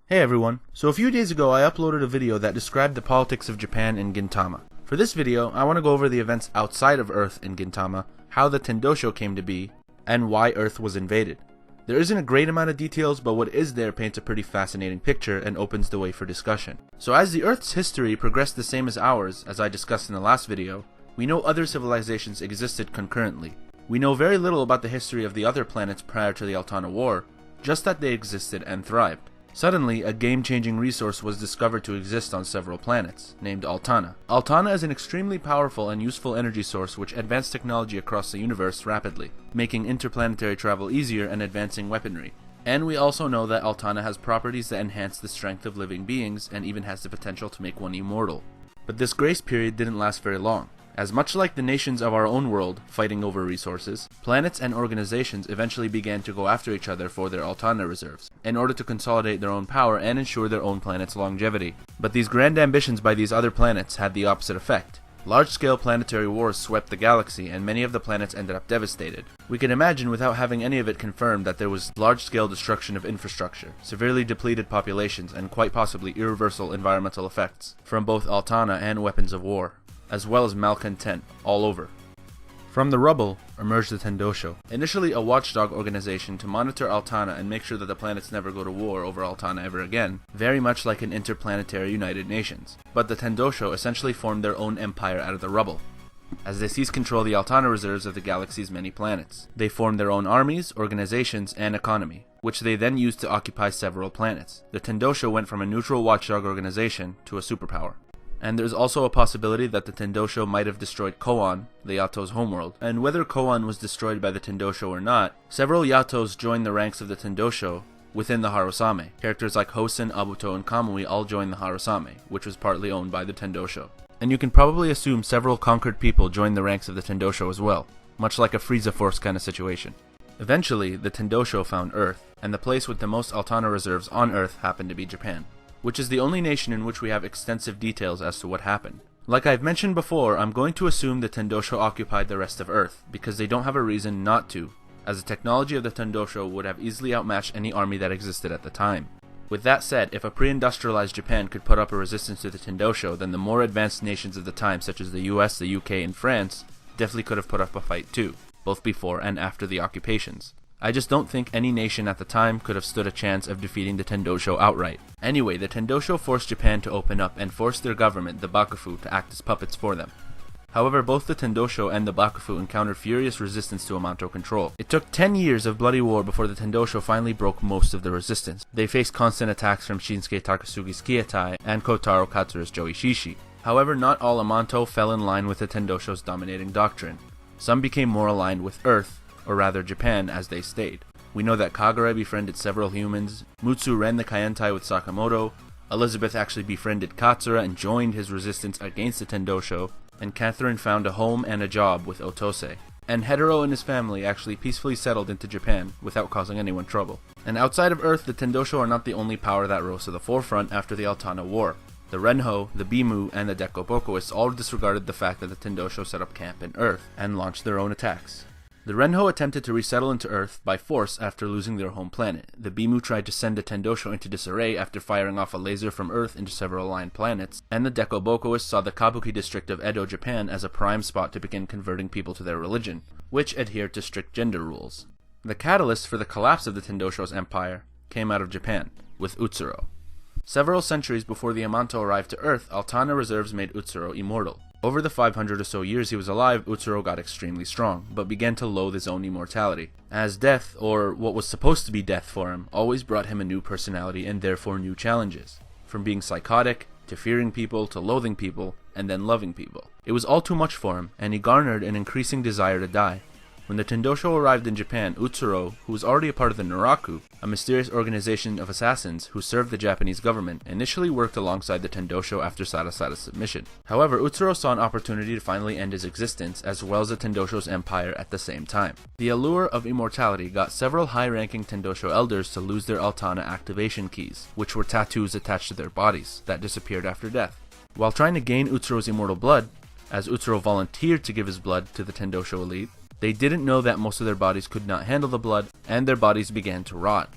Hey everyone, so a few days ago I uploaded a video that described the politics of Japan in Gintama. For this video, I want to go over the events outside of Earth in Gintama, how the Tendoshou came to be, and why Earth was invaded. There isn't a great amount of details, but what is there paints a pretty fascinating picture and opens the way for discussion. So as the Earth's history progressed the same as ours, as I discussed in the last video, we know other civilizations existed concurrently. We know very little about the history of the other planets prior to the Altana War, just that they existed and thrived. Suddenly, a game-changing resource was discovered to exist on several planets, named Altana. Altana is an extremely powerful and useful energy source which advanced technology across the universe rapidly, making interplanetary travel easier and advancing weaponry. And we also know that Altana has properties that enhance the strength of living beings and even has the potential to make one immortal. But this grace period didn't last very long, as much like the nations of our own world fighting over resources, planets and organizations eventually began to go after each other for their Altana reserves, in order to consolidate their own power and ensure their own planet's longevity. But these grand ambitions by these other planets had the opposite effect. Large-scale planetary wars swept the galaxy and many of the planets ended up devastated. We can imagine without having any of it confirmed that there was large-scale destruction of infrastructure, severely depleted populations, and quite possibly irreversible environmental effects from both Altana and weapons of war, as well as malcontent all over. From the rubble emerged the Tendoshou, initially a watchdog organization to monitor Altana and make sure that the planets never go to war over Altana ever again, very much like an interplanetary United Nations. But the Tendoshou essentially formed their own empire out of the rubble, as they seized control of the Altana reserves of the galaxy's many planets. They formed their own armies, organizations, and economy, which they then used to occupy several planets. The Tendoshou went from a neutral watchdog organization to a superpower. And there's also a possibility that the Tendoshou might have destroyed Koan, the Yato's homeworld. And whether Koan was destroyed by the Tendoshou or not, several Yatos joined the ranks of the Tendoshou within the Harusame. Characters like Hosen, Abuto, and Kamui all joined the Harusame, which was partly owned by the Tendoshou. And you can probably assume several conquered people joined the ranks of the Tendoshou as well, much like a Frieza Force kind of situation. Eventually, the Tendoshou found Earth, and the place with the most Altana reserves on Earth happened to be Japan, which is the only nation in which we have extensive details as to what happened. Like I've mentioned before, I'm going to assume the Tendoshou occupied the rest of Earth, because they don't have a reason not to, as the technology of the Tendoshou would have easily outmatched any army that existed at the time. With that said, if a pre-industrialized Japan could put up a resistance to the Tendoshou, then the more advanced nations of the time, such as the US, the UK, and France, definitely could have put up a fight too, both before and after the occupations. I just don't think any nation at the time could have stood a chance of defeating the Tendoshou outright. Anyway, the Tendoshou forced Japan to open up and forced their government, the Bakufu, to act as puppets for them. However, both the Tendoshou and the Bakufu encountered furious resistance to Amanto control. It took 10 years of bloody war before the Tendoshou finally broke most of the resistance. They faced constant attacks from Shinsuke Takasugi's Kietai and Kotaro Katsura's Joishishi. However, not all Amanto fell in line with the Tendoshou's dominating doctrine. Some became more aligned with Earth, or rather Japan, as they stayed. We know that Kagura befriended several humans, Mutsu ran the Kaientai with Sakamoto, Elizabeth actually befriended Katsura and joined his resistance against the Tendoshou, and Catherine found a home and a job with Otose. And Hetero and his family actually peacefully settled into Japan without causing anyone trouble. And outside of Earth, the Tendoshou are not the only power that rose to the forefront after the Altana War. The Renho, the Bimu, and the Dekobokoists all disregarded the fact that the Tendoshou set up camp in Earth and launched their own attacks. The Renho attempted to resettle into Earth by force after losing their home planet. The Bimu tried to send the Tendoshou into disarray after firing off a laser from Earth into several aligned planets, and the Dekobokoists saw the Kabuki district of Edo, Japan as a prime spot to begin converting people to their religion, which adhered to strict gender rules. The catalyst for the collapse of the Tendoshou's empire came out of Japan, with Utsuro. Several centuries before the Amanto arrived to Earth, Altana reserves made Utsuro immortal. Over the 500 or so years he was alive, Utsuro got extremely strong, but began to loathe his own immortality, as death, or what was supposed to be death for him, always brought him a new personality and therefore new challenges. From being psychotic, to fearing people, to loathing people, and then loving people. It was all too much for him, and he garnered an increasing desire to die. When the Tendoshou arrived in Japan, Utsuro, who was already a part of the Naraku, a mysterious organization of assassins who served the Japanese government, initially worked alongside the Tendoshou after Sarasara's submission. However, Utsuro saw an opportunity to finally end his existence, as well as the Tendoshou's empire at the same time. The allure of immortality got several high-ranking Tendoshou elders to lose their Altana activation keys, which were tattoos attached to their bodies, that disappeared after death. While trying to gain Utsuro's immortal blood, as Utsuro volunteered to give his blood to the Tendoshou elite, they didn't know that most of their bodies could not handle the blood, and their bodies began to rot,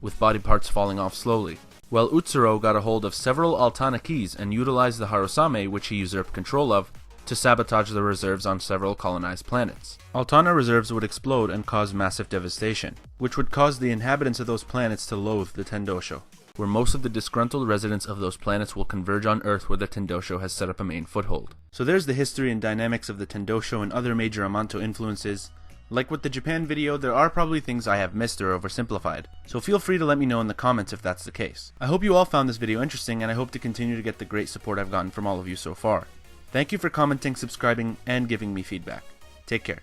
with body parts falling off slowly. Well, Utsuro got a hold of several Altana keys and utilized the Harusame, which he usurped control of, to sabotage the reserves on several colonized planets. Altana reserves would explode and cause massive devastation, which would cause the inhabitants of those planets to loathe the Tendoshou, where most of the disgruntled residents of those planets will converge on Earth where the Tendoshou has set up a main foothold. So there's the history and dynamics of the Tendoshou and other major Amanto influences. Like with the Japan video, there are probably things I have missed or oversimplified, so feel free to let me know in the comments if that's the case. I hope you all found this video interesting, and I hope to continue to get the great support I've gotten from all of you so far. Thank you for commenting, subscribing, and giving me feedback. Take care.